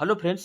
Hello friends.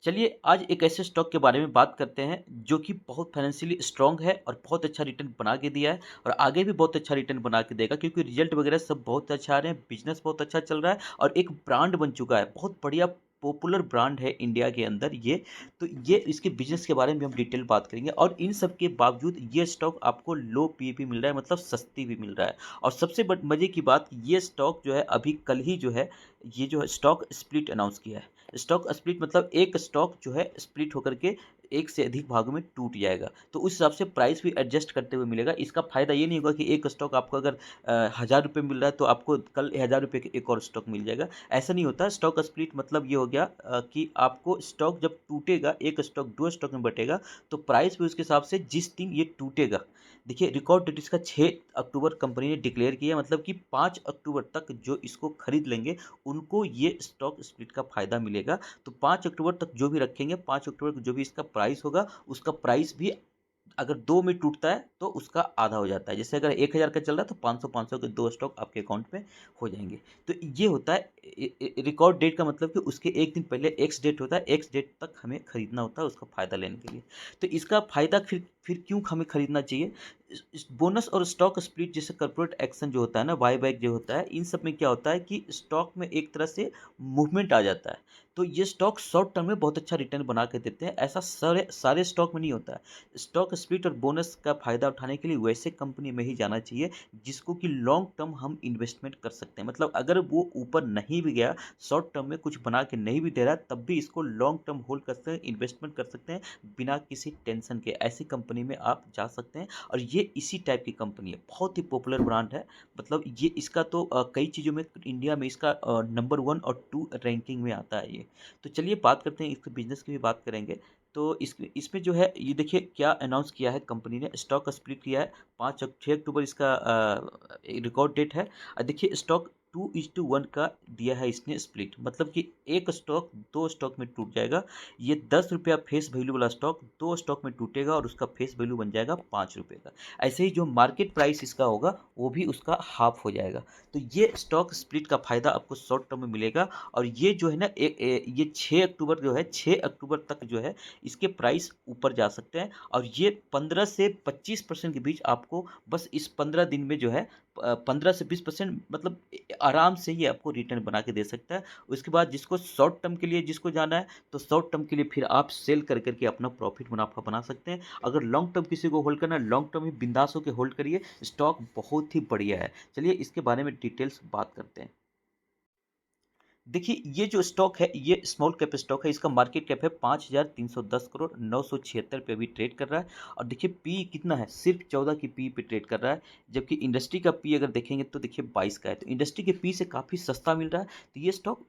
चलिए आज एक ऐसे स्टॉक के बारे में बात करते हैं जो कि बहुत फाइनेंशियली स्ट्रांग है और बहुत अच्छा रिटर्न बना के दिया है और आगे भी बहुत अच्छा रिटर्न बना के देगा क्योंकि रिजल्ट वगैरह सब बहुत अच्छा आ रहे हैं, बिजनेस बहुत अच्छा चल रहा है और एक ब्रांड बन चुका है, बहुत बढ़िया पॉपुलर ब्रांड है इंडिया के अंदर ये। तो ये इसके बिजनेस के बारे में हम डिटेल बात करेंगे और इन सब के बावजूद ये स्टॉक आपको लो पीई मिल रहा है, मतलब सस्ती भी मिल रहा है। और सबसे मजे की बात, ये स्टॉक जो है अभी कल ही जो है ये जो है स्टॉक स्प्लिट अनाउंस किया है। स्टॉक स्प्लिट मतलब एक स्टॉक जो है स्प्लिट होकर के एक से अधिक भागों में टूट जाएगा, तो उस हिसाब से प्राइस भी एडजस्ट करते हुए मिलेगा। इसका फायदा ये नहीं होगा कि एक स्टॉक आपको अगर 1000 रुपये मिल रहा है तो आपको कल 1000 रुपये का एक और स्टॉक मिल जाएगा, ऐसा नहीं होता। स्टॉक स्प्लिट मतलब ये हो गया कि आपको स्टॉक जब टूटेगा, एक स्टॉक दो स्टॉक में बटेगा, तो प्राइस भी उसके हिसाब से जिस दिन ये टूटेगा। देखिए रिकॉर्ड डेट इसका 6 अक्टूबर कंपनी ने डिक्लेयर किया है, मतलब कि 5 अक्टूबर तक जो इसको खरीद लेंगे उनको ये स्टॉक स्प्लिट का फ़ायदा मिलेगा। तो 5 अक्टूबर तक जो भी रखेंगे, 5 अक्टूबर को जो भी इसका प्राइस होगा, उसका प्राइस भी अगर 2 में टूटता है तो उसका आधा हो जाता है। जैसे अगर 1000 का चल रहा है तो 500-500 के 2 स्टॉक आपके अकाउंट में हो जाएँगे। तो ये होता है रिकॉर्ड डेट का मतलब कि उसके 1 दिन पहले एक्स डेट होता है, एक्स डेट तक हमें खरीदना होता है उसका फ़ायदा लेने के लिए। तो इसका फ़ायदा फिर क्यों हमें खरीदना चाहिए? इस बोनस और स्टॉक स्प्लिट जैसे कॉर्पोरेट एक्शन जो होता है ना, बायबैक जो होता है, इन सब में क्या होता है कि स्टॉक में एक तरह से मूवमेंट आ जाता है। तो ये स्टॉक शॉर्ट टर्म में बहुत अच्छा रिटर्न बना के देते हैं, ऐसा सारे सारे स्टॉक में नहीं होता है। स्टॉक स्प्लिट और बोनस का फ़ायदा उठाने के लिए वैसे कंपनी में ही जाना चाहिए जिसको कि लॉन्ग टर्म हम इन्वेस्टमेंट कर सकते हैं। मतलब अगर वो ऊपर नहीं भी गया, शॉर्ट टर्म में कुछ बना के नहीं भी दे रहा, तब भी इसको लॉन्ग टर्म होल्ड कर सकते हैं, इन्वेस्टमेंट कर सकते हैं बिना किसी टेंशन के। ऐसी कंपनी में आप जा सकते हैं और ये इसी टाइप की कंपनी है, बहुत ही पॉपुलर ब्रांड है। मतलब ये इसका तो कई चीज़ों में इंडिया में इसका नंबर 1 और 2 रैंकिंग में आता है ये। तो चलिए बात करते हैं, इसके बिज़नेस की भी बात करेंगे। तो इसमें जो है ये देखिए क्या अनाउंस किया है कंपनी ने, स्टॉक स्प्लिट किया है। 6 अक्टूबर इसका रिकॉर्ड डेट है। देखिए स्टॉक 2:1 का दिया है इसने स्प्लिट, मतलब कि एक स्टॉक दो स्टॉक में टूट जाएगा। ये 10 रुपया फेस वैल्यू वाला स्टॉक दो स्टॉक में टूटेगा और उसका फेस वैल्यू बन जाएगा 5 रुपये का। ऐसे ही जो मार्केट प्राइस इसका होगा वो भी उसका हाफ हो जाएगा। तो ये स्टॉक स्प्लिट का फ़ायदा आपको शॉर्ट टर्म में मिलेगा। और ये जो है ना ये 6 अक्टूबर जो है, 6 अक्टूबर तक जो है इसके प्राइस ऊपर जा सकते हैं और ये 15 से 25% के बीच आपको बस इस 15 दिन में जो है 15 से 20% मतलब आराम से ही आपको रिटर्न बना के दे सकता है। उसके बाद जिसको शॉर्ट टर्म के लिए जिसको जाना है, तो शॉर्ट टर्म के लिए फिर आप सेल कर करके अपना प्रॉफिट मुनाफा बना सकते हैं। अगर लॉन्ग टर्म किसी को होल्ड करना है, लॉन्ग टर्म ही बिंदास होकर होल्ड करिए, स्टॉक बहुत ही बढ़िया है। चलिए इसके बारे में डिटेल्स बात करते हैं। देखिए ये जो स्टॉक है ये स्मॉल कैप स्टॉक है, इसका मार्केट कैप है 5,310 करोड़, 976 पे अभी ट्रेड कर रहा है। और देखिए पी कितना है, सिर्फ 14 की पी पे ट्रेड कर रहा है, जबकि इंडस्ट्री का पी अगर देखेंगे तो देखिए 22 का है। तो इंडस्ट्री के पी से काफ़ी सस्ता मिल रहा है, तो ये स्टॉक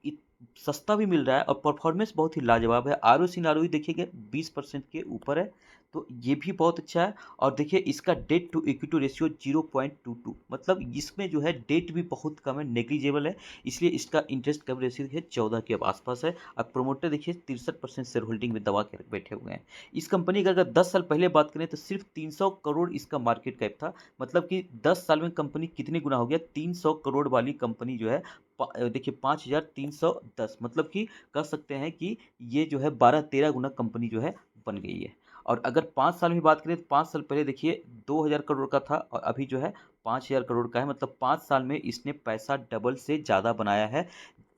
सस्ता भी मिल रहा है और परफॉर्मेंस बहुत ही लाजवाब है। आर ओ सी नार ओ देखिएगा 20% के ऊपर है, तो ये भी बहुत अच्छा है। और देखिए इसका डेट टू इक्विटी रेशियो 0.22, मतलब इसमें जो है डेट भी बहुत कम है, नेग्लिजिबल है, इसलिए इसका इंटरेस्ट कवरेज रेशियो देखिए 14 के आसपास है। और प्रोमोटर देखिए 63% शेयर होल्डिंग में दबा के बैठे हुए हैं। इस कंपनी का अगर 10 साल पहले बात करें तो सिर्फ 300 करोड़ इसका मार्केट कैप था, मतलब कि 10 साल में कंपनी कितनी गुना हो गया, 300 करोड़ वाली कंपनी जो है देखिए 5310, मतलब कि कह सकते हैं कि ये जो है 12-13 गुना कंपनी जो है बन गई है। और अगर 5 साल में बात करें तो 5 साल पहले देखिए 2000 करोड़ का था और अभी जो है 5000 करोड़ का है, मतलब 5 साल में इसने पैसा डबल से ज़्यादा बनाया है।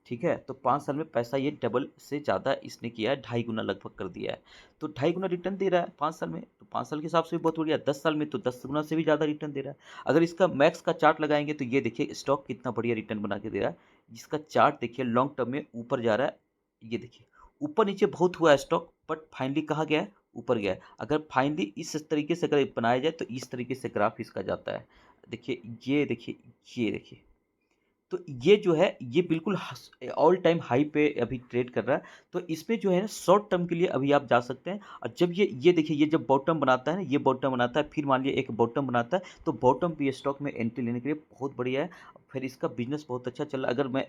ठीक है, तो 5 साल में पैसा ये डबल से ज़्यादा इसने किया है, 2.5 गुना लगभग कर दिया है। तो 2.5 गुना रिटर्न दे रहा है 5 साल में, तो 5 साल के हिसाब से भी बहुत बढ़िया। 10 साल में तो 10 गुना से भी ज़्यादा रिटर्न दे रहा है। अगर इसका मैक्स का चार्ट लगाएंगे तो ये देखिए स्टॉक कितना बढ़िया रिटर्न बना के दे रहा है। जिसका चार्ट देखिए लॉन्ग टर्म में ऊपर जा रहा है, ये देखिए ऊपर नीचे बहुत हुआ है स्टॉक, बट फाइनली कहाँ गया है, ऊपर गया है। अगर फाइनली इस तरीके से अगर बनाया जाए तो इस तरीके से ग्राफ इसका जाता है। देखिए ये देखिए, ये देखिए, तो ये जो है ये बिल्कुल ऑल टाइम हाई पे अभी ट्रेड कर रहा है। तो इसमें जो है ना शॉर्ट टर्म के लिए अभी आप जा सकते हैं। और जब ये देखिए ये जब बॉटम बनाता है ना, ये बॉटम बनाता है, फिर मान लिया एक बॉटम बनाता है, तो बॉटम पे ये स्टॉक में एंट्री लेने के लिए बहुत बढ़िया है। फिर इसका बिजनेस बहुत अच्छा चल रहा है। अगर मैं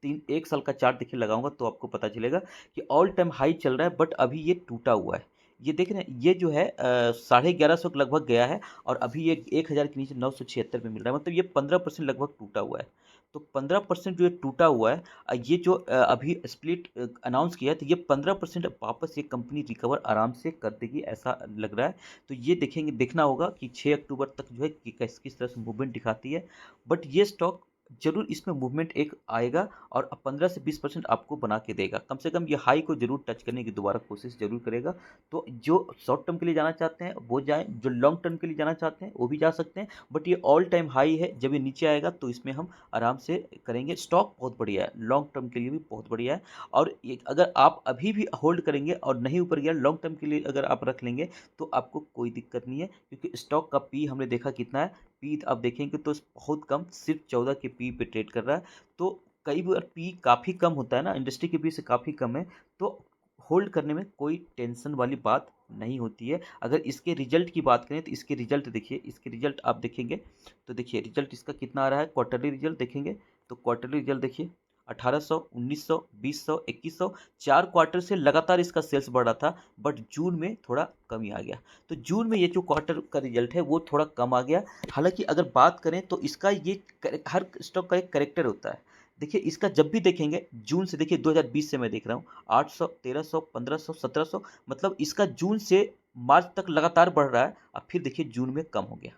तीन एक साल का चार्ट देखिए लगाऊंगा तो आपको पता चलेगा कि ऑल टाइम हाई चल रहा है, बट अभी ये टूटा हुआ है। ये देख रहे हैं, ये जो है 1150 के लगभग गया है और अभी ये 1000 के नीचे 976 पे मिल रहा है, मतलब ये 15% लगभग टूटा हुआ है। तो 15% जो ये टूटा हुआ है, ये जो अभी स्प्लिट अनाउंस किया है, तो ये 15% वापस ये कंपनी रिकवर आराम से कर देगी, ऐसा लग रहा है। तो ये देखेंगे, देखना होगा कि 6 अक्टूबर तक जो है कि किस तरह से मूवमेंट दिखाती है। बट ये स्टॉक ज़रूर इसमें मूवमेंट एक आएगा और 15 से 20% आपको बना के देगा। कम से कम ये हाई को ज़रूर टच करने की दोबारा कोशिश ज़रूर करेगा। तो जो शॉर्ट टर्म के लिए जाना चाहते हैं वो जाएँ, जो लॉन्ग टर्म के लिए जाना चाहते हैं वो भी जा सकते हैं। बट ये ऑल टाइम हाई है, जब ये नीचे आएगा तो इसमें हम आराम से करेंगे। स्टॉक बहुत बढ़िया है, लॉन्ग टर्म के लिए भी बहुत बढ़िया है। और ये अगर आप अभी भी होल्ड करेंगे और नहीं ऊपर गया, लॉन्ग टर्म के लिए अगर आप रख लेंगे तो आपको कोई दिक्कत नहीं है, क्योंकि स्टॉक का पी हमने देखा कितना है। पी आप देखेंगे तो बहुत कम, सिर्फ 14 के पी पे ट्रेड कर रहा है। तो कई बार पी काफ़ी कम होता है ना, इंडस्ट्री के पी से काफ़ी कम है, तो होल्ड करने में कोई टेंशन वाली बात नहीं होती है। अगर इसके रिजल्ट की बात करें तो इसके रिजल्ट देखिए, इसके रिजल्ट आप देखेंगे तो देखिए रिजल्ट इसका कितना आ रहा है। क्वार्टरली रिजल्ट देखेंगे तो क्वार्टरली रिजल्ट देखिए 1800, 1900, 2000, 2100, 4 क्वार्टर से लगातार इसका सेल्स बढ़ रहा था। बट जून में थोड़ा कमी आ गया। तो जून में ये जो क्वार्टर का रिजल्ट है वो थोड़ा कम आ गया। हालांकि अगर बात करें तो इसका ये हर स्टॉक का एक करेक्टर होता है। देखिए इसका जब भी देखेंगे जून से, देखिए 2020 से मैं देख रहा हूँ 800, 1300, 1500, 1700, मतलब इसका जून से मार्च तक लगातार बढ़ रहा है। अब फिर देखिए जून में कम हो गया।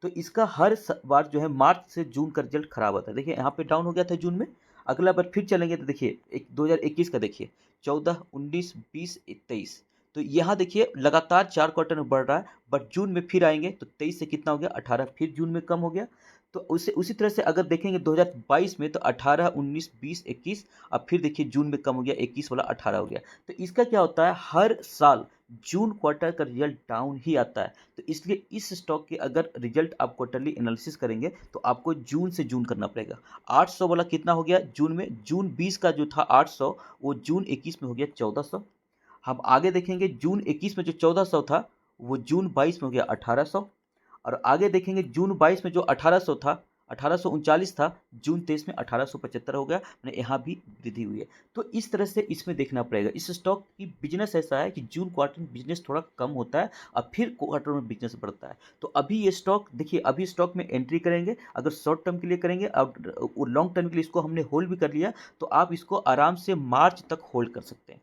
तो इसका हर बार जो है मार्च से जून का रिजल्ट खराब होता है। देखिए यहाँ पे डाउन हो गया था जून में। अगला बार फिर चलेंगे तो देखिए 2021 का देखिए 14, 19, 20, 23। तो यहाँ देखिए लगातार 4 क्वार्टर में बढ़ रहा है। बट जून में फिर आएंगे तो 23 से कितना हो गया 18, फिर जून में कम हो गया। तो उसे उसी तरह से अगर देखेंगे 2022 में तो 18, 19, 20, 21, अब फिर देखिए जून में कम हो गया, 21 वाला 18 हो गया। तो इसका क्या होता है, हर साल जून क्वार्टर का रिजल्ट डाउन ही आता है। तो इसलिए इस स्टॉक के अगर रिजल्ट आप क्वार्टरली एनालिसिस करेंगे तो आपको जून से जून करना पड़ेगा। 800 वाला कितना हो गया जून में, जून 20 का जो था 800, वो जून 21 में हो गया 1400। हम आगे देखेंगे जून 21 में जो 1400 था वो जून 22 में हो गया 1800। और आगे देखेंगे जून 22 में जो 1800 था, 1839 था, जून 23 में 1875 हो गया, मैंने यहाँ भी वृद्धि हुई है। तो इस तरह से इसमें देखना पड़ेगा। इस स्टॉक की बिजनेस ऐसा है कि जून क्वार्टर में बिजनेस थोड़ा कम होता है और फिर क्वार्टर में बिजनेस बढ़ता है। तो अभी ये स्टॉक देखिए, अभी स्टॉक में एंट्री करेंगे, अगर शॉर्ट टर्म के लिए करेंगे और लॉन्ग टर्म के लिए इसको हमने होल्ड भी कर लिया, तो आप इसको आराम से मार्च तक होल्ड कर सकते हैं।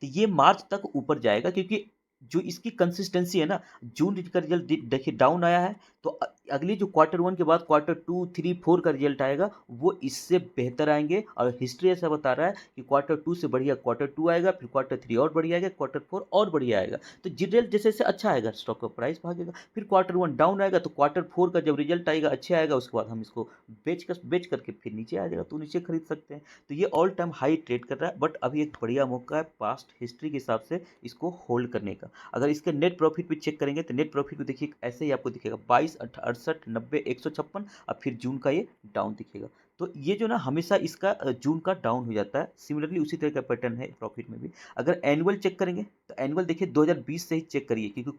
तो ये मार्च तक ऊपर जाएगा, क्योंकि जो इसकी कंसिस्टेंसी है ना, जून का रिजल्ट देखिए डाउन आया है, तो अगली जो क्वार्टर वन के बाद क्वार्टर टू, थ्री, फोर का रिजल्ट आएगा वो इससे बेहतर आएंगे। और हिस्ट्री ऐसा बता रहा है कि क्वार्टर टू से बढ़िया क्वार्टर टू आएगा, फिर क्वार्टर थ्री और बढ़िया आएगा, क्वार्टर फोर और बढ़िया आएगा। तो रिजल्ट जैसे जैसे अच्छा आएगा स्टॉक का प्राइस भागेगा। फिर क्वार्टर वन डाउन आएगा तो क्वार्टर फोर का जब रिजल्ट आएगा अच्छा आएगा, उसके बाद हम इसको बेच करके फिर नीचे आ जाएगा, तो नीचे खरीद सकते हैं। तो ये ऑल टाइम हाई ट्रेड कर रहा है। बट अभी एक बढ़िया मौका है पास्ट हिस्ट्री के हिसाब से इसको होल्ड करने का। अगर इसके नेट प्रॉफिट भी चेक करेंगे तो नेट प्रॉफिट भी देखिए ऐसे ही आपको दिखेगा 22, 68, 90, 156, और फिर जून का ये डाउन दिखेगा। तो ये जो ना हमेशा इसका जून का डाउन हो जाता है। सिमिलरली उसी तरह का पैटर्न है प्रॉफिट में भी। अगर एनुअल चेक करेंगे तो एनुअल देखिए 2020 से ही चेक करिए, क्योंकि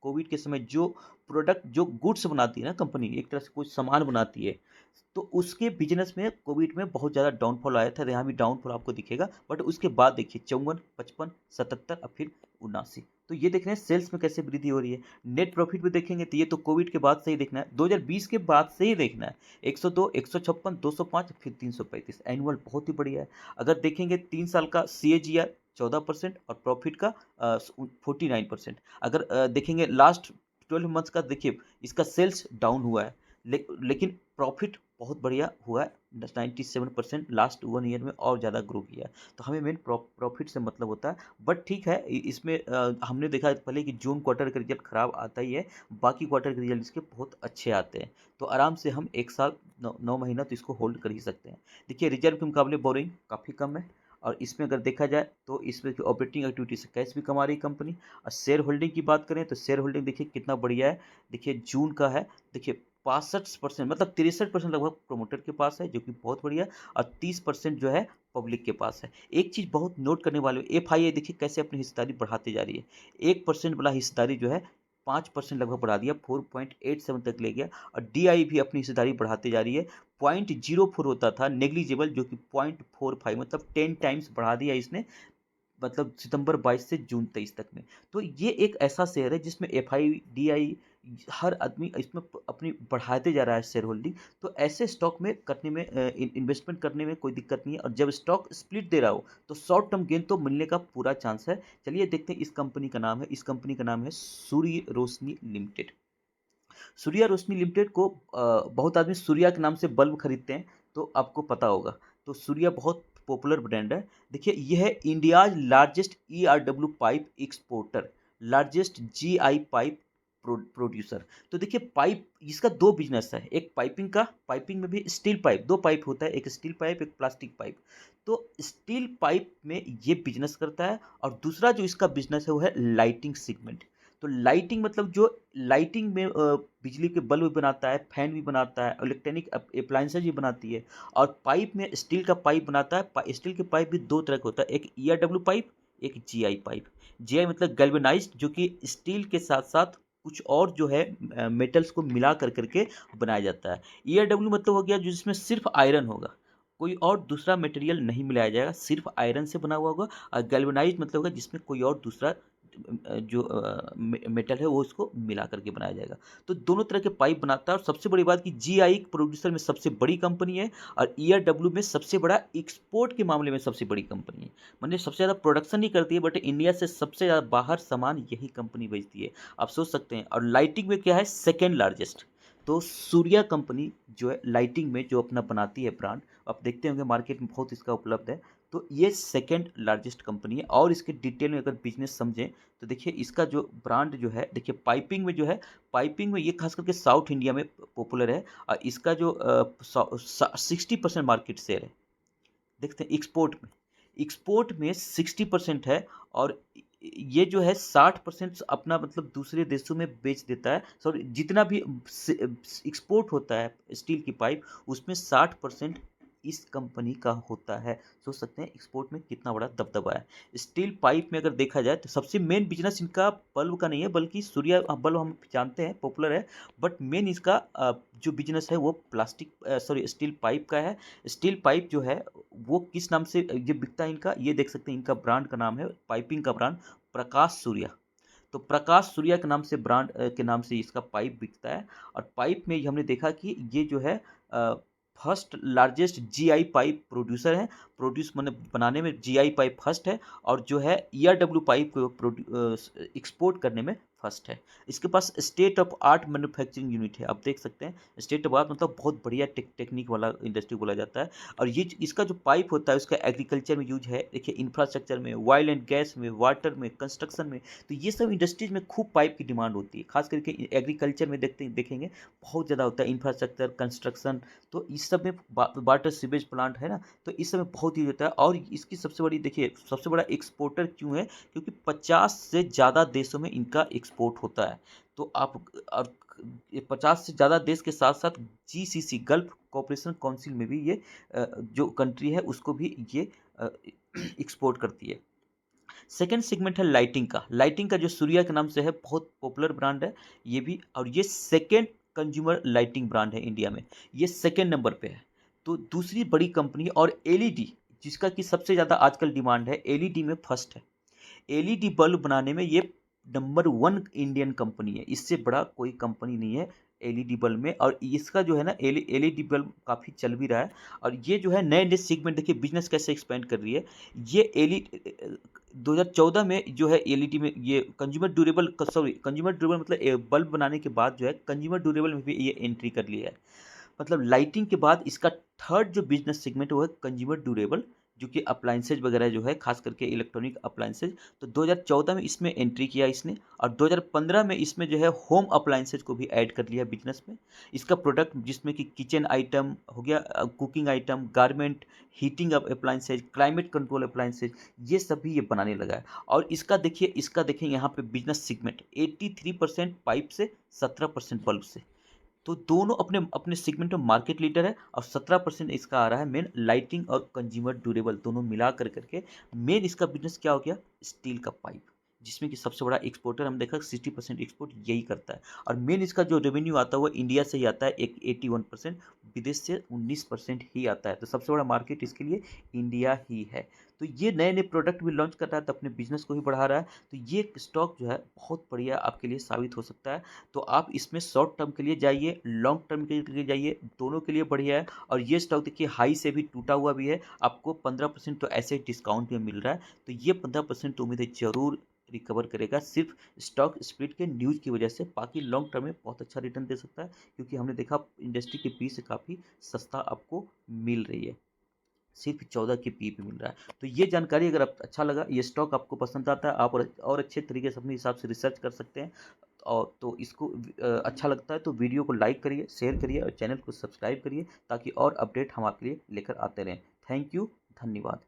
कोविड के समय जो प्रोडक्ट, जो गुड्स बनाती है ना कंपनी, एक तरह से कुछ सामान बनाती है, तो उसके बिजनेस में कोविड में बहुत ज़्यादा डाउनफॉल आया था। यहाँ भी डाउनफॉल आपको दिखेगा। बट उसके बाद देखिए 54, 55, 77 और फिर 79। तो ये देख रहे हैं सेल्स में कैसे वृद्धि हो रही है। नेट प्रॉफिट भी देखेंगे तो ये तो कोविड के बाद से ही देखना है, 2020 के बाद से ही देखना है। 102, 156, 205, फिर 335। एनुअल बहुत ही बढ़िया है। अगर देखेंगे 3 साल का CAGR 14% और प्रॉफिट का 49%। अगर देखेंगे लास्ट 12 मंथ्स का, देखिए इसका सेल्स डाउन हुआ है, लेकिन प्रॉफिट बहुत बढ़िया हुआ है, 97% लास्ट 1 ईयर में और ज़्यादा ग्रो किया है। तो हमें मेन प्रॉफिट से मतलब होता है। बट ठीक है, इसमें हमने देखा पहले कि जून क्वार्टर का रिजल्ट खराब आता ही है, बाकी क्वार्टर के रिजल्ट इसके बहुत अच्छे आते हैं। तो आराम से हम 1 साल 9 महीना तो इसको होल्ड कर ही सकते हैं। देखिए रिजर्व के मुकाबले बोरिंग काफ़ी कम है। और इसमें अगर देखा जाए तो इसमें ऑपरेटिंग एक्टिविटी से कैश भी कमा रही कंपनी। और शेयर होल्डिंग की बात करें तो शेयर होल्डिंग देखिए कितना बढ़िया है। देखिए जून का है, देखिए 65%, मतलब 63% लगभग प्रोमोटर के पास है, जो कि बहुत बढ़िया। और 30% जो है पब्लिक के पास है। एक चीज़ बहुत नोट करने वाली है, FIA देखिए कैसे अपनी हिस्सेदारी बढ़ाती जा रही है। 1% वाला हिस्सेदारी जो है 5% लगभग बढ़ा दिया, 4.87 तक ले गया। और DI भी अपनी हिस्सेदारी बढ़ाती जा रही है। 0.04 होता था नेग्लिजिबल, जो कि 0.45, मतलब 10 टाइम्स बढ़ा दिया इसने, मतलब सितंबर 22 से जून 23 तक में। तो ये एक ऐसा शेयर है जिसमें FI, DI हर आदमी इसमें अपनी बढ़ाते जा रहा है शेयर होल्डिंग। तो ऐसे स्टॉक में करने में इन्वेस्टमेंट करने में कोई दिक्कत नहीं है, और जब स्टॉक स्प्लिट दे रहा हो तो शॉर्ट टर्म गेन तो मिलने का पूरा चांस है। चलिए देखते हैं इस कंपनी का नाम है, इस कंपनी का नाम है सूर्य रोशनी लिमिटेड। सूर्या रोशनी लिमिटेड को बहुत आदमी सूर्या के नाम से बल्ब खरीदते हैं, तो आपको पता होगा। तो सूर्या बहुत पॉपुलर ब्रांड है। देखिए यह है India's largest ERW pipe exporter, largest GI pipe producer. तो देखिए पाइप, इसका दो बिजनेस है, एक पाइपिंग का, पाइपिंग में भी स्टील पाइप, दो पाइप होता है, एक स्टील पाइप एक प्लास्टिक पाइप। तो स्टील पाइप में ये बिजनेस करता है, और दूसरा जो इसका बिजनेस है वो है लाइटिंग सेगमेंट। तो लाइटिंग मतलब जो लाइटिंग में बिजली के बल्ब भी बनाता है, फैन भी बनाता है, इलेक्ट्रॉनिक अप्लायंसेज भी बनाती है। और पाइप में स्टील का पाइप बनाता है। स्टील के पाइप भी दो तरह का होता है, एक ERW पाइप, एक GI पाइप। GI मतलब गैल्वेनाइज्ड, जो कि स्टील के साथ साथ कुछ और जो है मेटल्स को मिला कर करके बनाया जाता है। ERW मतलब हो गया जिसमें सिर्फ आयरन होगा, कोई और दूसरा मटेरियल नहीं मिलाया जाएगा, सिर्फ आयरन से बना हुआ होगा। और गैल्वेनाइज्ड मतलब होगा जिसमें कोई और दूसरा जो मेटल है वो उसको मिला करके बनाया जाएगा। तो दोनों तरह के पाइप बनाता है। और सबसे बड़ी बात कि GI प्रोड्यूसर में सबसे बड़ी कंपनी है, और ERW में सबसे बड़ा एक्सपोर्ट के मामले में सबसे बड़ी कंपनी है। मतलब सबसे ज़्यादा प्रोडक्शन नहीं करती है, बट इंडिया से सबसे ज़्यादा बाहर सामान यही कंपनी बेचती है, आप सोच सकते हैं। और लाइटिंग में क्या है, सेकेंड लार्जेस्ट। तो सूर्या कंपनी जो है लाइटिंग में जो अपना बनाती है ब्रांड, आप देखते होंगे मार्केट में बहुत इसका उपलब्ध है। तो ये सेकंड लार्जेस्ट कंपनी है। और इसके डिटेल में अगर बिजनेस समझें तो देखिए इसका जो ब्रांड जो है, देखिए पाइपिंग में जो है, पाइपिंग में ये खास करके साउथ इंडिया में पॉपुलर है। और इसका जो 60% मार्केट शेयर है। देखते हैं एक्सपोर्ट में 60% है। और ये जो है 60% अपना मतलब दूसरे देशों में बेच देता है। सॉरी, जितना भी एक्सपोर्ट होता है स्टील की पाइप, उसमें 60% इस कंपनी का होता है। सोच सकते हैं एक्सपोर्ट में कितना बड़ा दबदबा है। स्टील पाइप में अगर देखा जाए तो सबसे मेन बिजनेस इनका बल्ब का नहीं है, बल्कि सूर्या बल्ब हम जानते हैं पॉपुलर है, बट मेन इसका जो बिजनेस है वो प्लास्टिक सॉरी स्टील पाइप का है। स्टील पाइप जो है वो किस नाम से ये बिकता है इनका, ये देख सकते हैं, इनका ब्रांड का नाम है, पाइपिंग का ब्रांड प्रकाश सूर्या। तो प्रकाश सूर्या के नाम से ब्रांड के नाम से इसका पाइप बिकता है। और पाइप में हमने देखा कि ये जो है first largest GI pipe producer है। प्रोड्यूस मैंने बनाने में GI पाइप फर्स्ट है, और जो है ERW पाइप को एक्सपोर्ट करने में फर्स्ट है। इसके पास state of art manufacturing unit है, आप देख सकते हैं। स्टेट ऑफ आर्ट मतलब बहुत बढ़िया टेक्निक वाला इंडस्ट्री बोला जाता है। और ये इसका जो पाइप होता है उसका एग्रीकल्चर में यूज है, देखिए इंफ्रास्ट्रक्चर में, ऑयल एंड गैस में, वाटर में, कंस्ट्रक्शन में। तो ये सब इंडस्ट्रीज में खूब पाइप की डिमांड होती है, खास करके एग्रीकल्चर में देखेंगे बहुत ज़्यादा होता है, इंफ्रास्ट्रक्चर, कंस्ट्रक्शन। तो इस सब में वाटर सीवेज प्लांट है ना, तो इस सब में बहुत यूज होता है। और इसकी सबसे बड़ी, देखिए सबसे बड़ा एक्सपोर्टर क्यों है, क्योंकि 50 से ज़्यादा देशों में इनका एक्सपोर्ट होता है। तो आप, और 50 से ज़्यादा देश के साथ साथ GCC गल्फ कॉपरेशन काउंसिल में भी ये जो कंट्री है उसको भी ये एक्सपोर्ट करती है। सेकेंड सेगमेंट है लाइटिंग का। लाइटिंग का जो सूर्या के नाम से है, बहुत पॉपुलर ब्रांड है ये भी, और ये सेकेंड कंज्यूमर लाइटिंग ब्रांड है इंडिया में, ये सेकेंड नंबर पे है। तो दूसरी बड़ी कंपनी, और LED जिसका कि सबसे ज़्यादा आजकल डिमांड है, LED में फर्स्ट है। LED बल्ब बनाने में ये नंबर 1 इंडियन कंपनी है, इससे बड़ा कोई कंपनी नहीं है LED बल्ब में। और इसका जो है ना LED बल्ब काफ़ी चल भी रहा है। और ये जो है नए नए सेगमेंट, देखिए बिजनेस कैसे एक्सपेंड कर रही है। ये LED 2014 में जो है LED में ये consumer durable, sorry consumer durable मतलब बल्ब बनाने के बाद जो है कंज्यूमर ड्यूरेबल में भी ये एंट्री कर लिया है। मतलब लाइटिंग के बाद इसका थर्ड जो बिजनेस सेगमेंट है वो है कंज्यूमर ड्यूरेबल, जो कि अप्लाइंसेज वगैरह जो है, खास करके इलेक्ट्रॉनिक अप्लाइंसेज। तो 2014 में इसमें एंट्री किया इसने, और 2015 में इसमें जो है होम अप्लाइंसेज को भी ऐड कर लिया बिजनेस में। इसका प्रोडक्ट जिसमें कि किचन आइटम हो गया, cooking item, garment, heating appliances, climate control appliances, ये सभी ये बनाने लगा है। और इसका देखिए यहाँ पे बिजनेस सेगमेंट 83% पाइप से, 17% बल्ब से। तो दोनों अपने अपने सेगमेंट में मार्केट लीडर है। और 17% इसका आ रहा है मेन लाइटिंग और कंज्यूमर ड्यूरेबल दोनों मिला कर करके। मेन इसका बिजनेस क्या हो गया, स्टील का पाइप। जिसमें कि सबसे बड़ा एक्सपोर्टर हम देखा 60% एक्सपोर्ट यही करता है और मेन इसका जो रेवेन्यू आता है वो इंडिया से ही आता है एक 81%, विदेश से 19% ही आता है। तो सबसे बड़ा मार्केट इसके लिए इंडिया ही है। तो ये नए नए प्रोडक्ट भी लॉन्च कर रहा है तो अपने बिजनेस को भी बढ़ा रहा है। तो ये स्टॉक जो है बहुत बढ़िया आपके लिए साबित हो सकता है। तो आप इसमें शॉर्ट टर्म के लिए जाइए, लॉन्ग टर्म के लिए जाइए, दोनों के लिए बढ़िया है। और ये स्टॉक देखिए हाई से भी टूटा हुआ भी है, आपको 15% तो ऐसे ही डिस्काउंट में मिल रहा है। तो ये 15% तो उम्मीद है जरूर रिकवर करेगा, सिर्फ स्टॉक स्प्लिट के न्यूज़ की वजह से। बाकी लॉन्ग टर्म में बहुत अच्छा रिटर्न दे सकता है, क्योंकि हमने देखा इंडस्ट्री के पी से काफ़ी सस्ता आपको मिल रही है, सिर्फ 14 की पी पे मिल रहा है। तो ये जानकारी अगर आप अच्छा लगा, ये स्टॉक आपको पसंद आता है, आप और अच्छे तरीके से अपने हिसाब से रिसर्च कर सकते हैं। और तो इसको अच्छा लगता है तो वीडियो को लाइक करिए, शेयर करिए और चैनल को सब्सक्राइब करिए, ताकि और अपडेट हम आपके लिए लेकर आते रहें। थैंक यू, धन्यवाद।